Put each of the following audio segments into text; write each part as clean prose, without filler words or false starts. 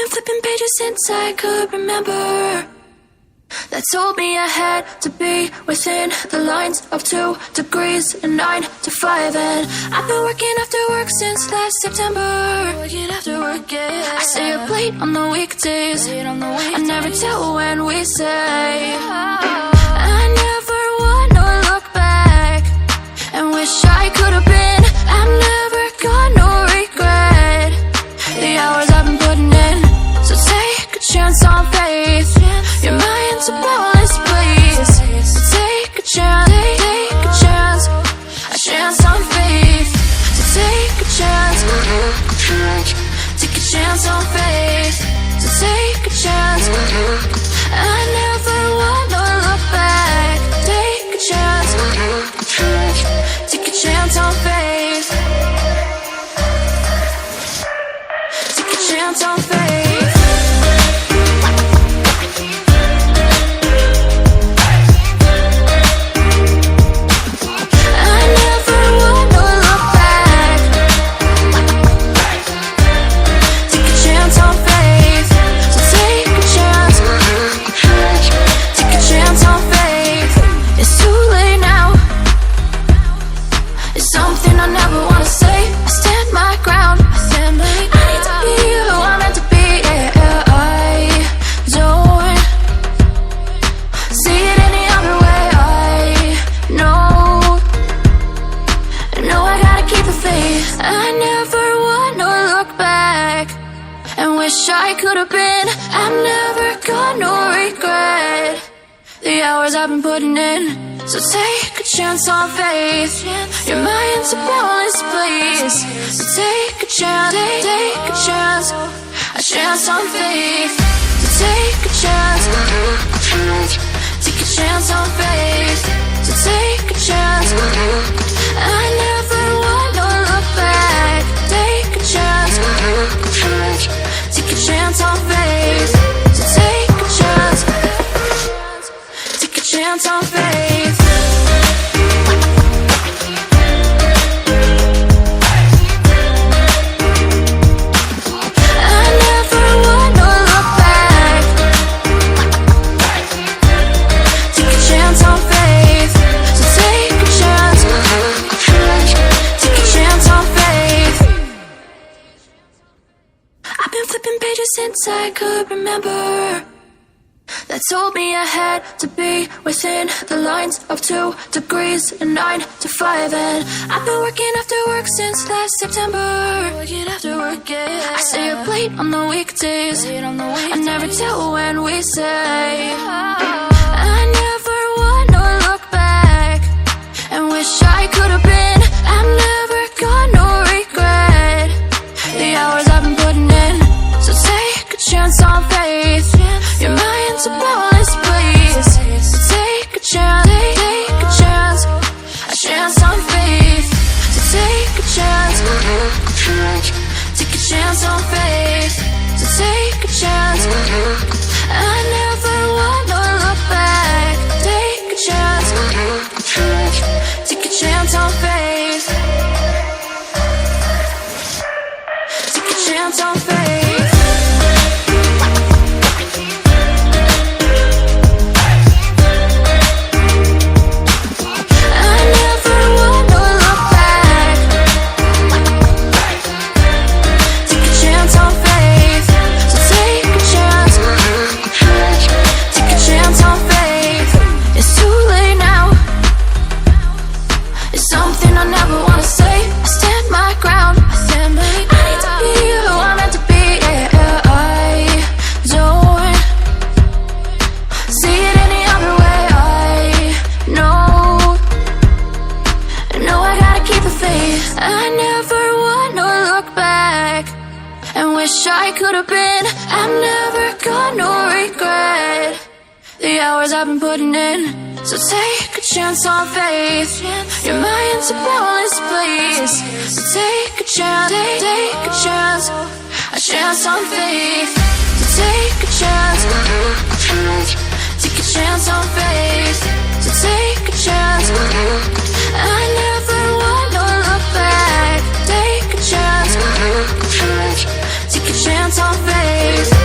been flipping pages since I could remember. That told me I had to be within the lines of 2 degrees and 9 to 5. And I've been working after work since last September. Working after work, yeah. I stay up late on the weekdays. I never tell when we say. I never wanna look back and wish I could have been. I've never got no regret. The hours I've been putting in. So take a chance on faith. Your mind's a boundless place. So take a chance, take a chance. A chance on faith. So take a chance. Take a chance on faith. So take a chance. I never wanna look back. Take a chance. Take a chance on faith. Take a chance on faith. I could have been. I've never got no regret. The hours I've been putting in. So take a chance on faith. Your mind's a boundless place. So take a chance, take a chance. A chance on faith. So take a chance. Take a chance on faith. So take a chance. I never wanna look back. Take a chance. Take a chance on faith. So take a chance. Take a chance on faith. I never wanna look back. Take a chance on faith. So take a chance. Take a chance on faith. I've been flipping pages since I could remember. That told me I had to be within the lines of 2 degrees and 9 to 5. And I've been working after work since last September. Working after work, yeah. I stay up late on the weekdays. I never tell when we say. I never wanna look back and wish I could have been. I've never got no regret. The hours I've been putting in. So take a chance on faith. Your mind's a boundless place. So take a chance, take a chance. A chance on faith. So take a chance. Take a chance on faith. So take a chance. I never wanna look back. Take a chance. Take a chance on faith. Take a chance on faith. I never wanna look back. Take a chance on faith. So take a chance. Take a chance on faith. It's too late now. It's something I never wanna say. I stand my ground. I need to be who I'm meant to be. Yeah, I don't see it any other way. I know I gotta keep the faith. I never wanna look back and wish I could have been. I've never got no regret. The hours I've been putting in. So take a chance on faith. Your mind's a boundless place. So take a chance, take a chance. A chance on faith. So take a chance. Take a chance on faith. So take a chance. I never wanna look back. Take a chance. Take a chance on faith.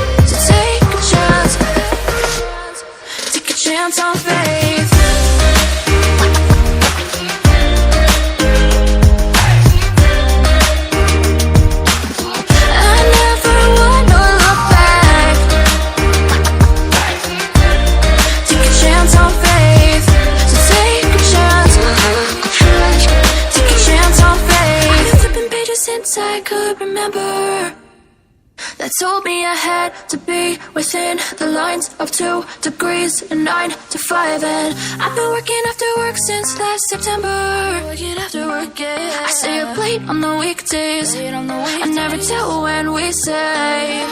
that told me I had to be within the lines of 2 degrees and 9 to 5. And I've been working after work since last September. Working after work, yeah. I stay up late on the weekdays. I never tell when we say.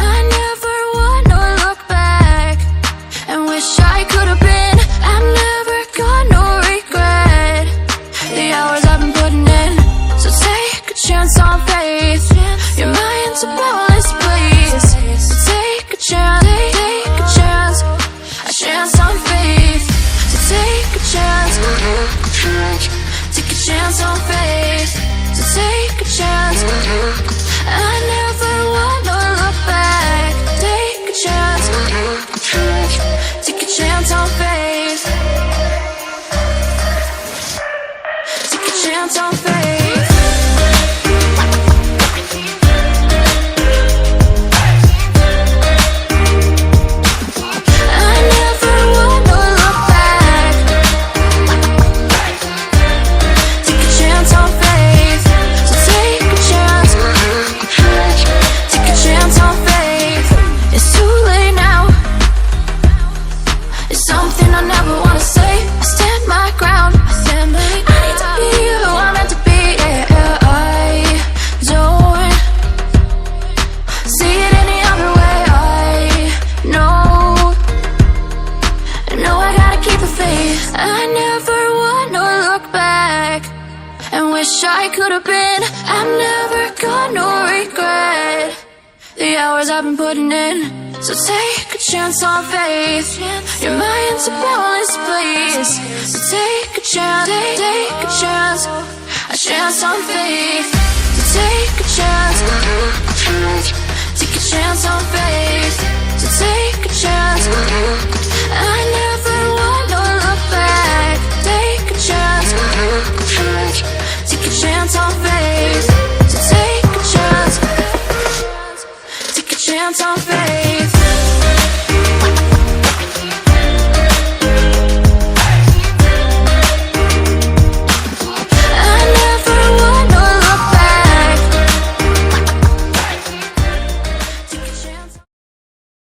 I never wanna look back and wish I could have been. I've never got no regret. The hours I've been putting in, so take a chance on faith. Your mind's a boundless place. So take a chance, take a chance, a chance on faith. So take a chance, take a chance on faith. So take a chance. I never wanna look back. Take a chance, take a chance on faith. Take a chance on faith. I never wanna look back. Take a chance on faith. So take a chance. Take a chance on faith. It's too late now. It's something I never wanna say. I stand my ground. I need to be who I'm meant to be. Yeah, I don't see it any other way. I know I gotta keep the faith. I never wanna look back and wish I could have been. I've never got no regret. The hours I've been putting in, so take a chance on faith. Your mind's a boundless place. So take a chance, take a chance, a chance on faith. So take a chance, take a chance on faith. So take a chance. I never wanna look back. Take a chance, take a chance on faith. So take a chance, take a chance on faith.